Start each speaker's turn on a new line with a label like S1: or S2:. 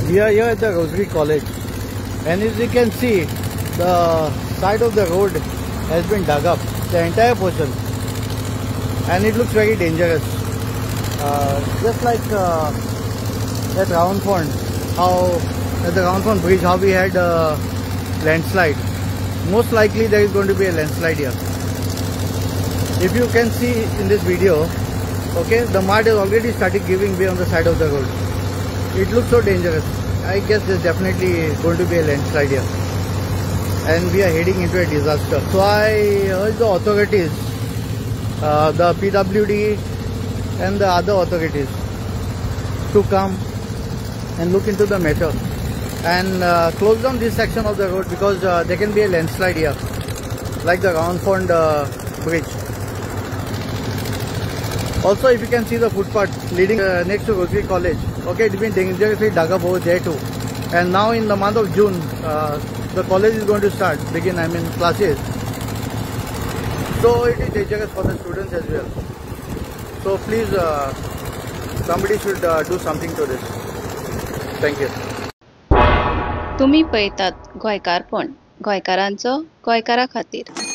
S1: We are here at the Rosary College, and as you can see, the side of the road has been dug up, the entire portion, and it looks very dangerous. Just like at Roundfont, at the Roundfont Bridge, how we had a landslide. Most likely there is going to be a landslide here. If you can see in this video, okay, the mud has already started giving way on the side of the road. It looks so dangerous. I guess there's definitely going to be a landslide here, and we are heading into a disaster. So I urge the authorities, the PWD and the other authorities, to come and look into the matter and close down this section of the road, because there can be a landslide here, like the Roundfont bridge. Also, if you can see the footpath leading next to Rosary College, okay, it's been dangerously dug up over there too. And now in the month of June, the college is going to begin classes. So it is dangerous for the students as well. So please, somebody should do something to this. Thank you.
S2: तुम्ही पळयतात गोंयकारपण, गोंयकारांचो गोंयकारा खातीर.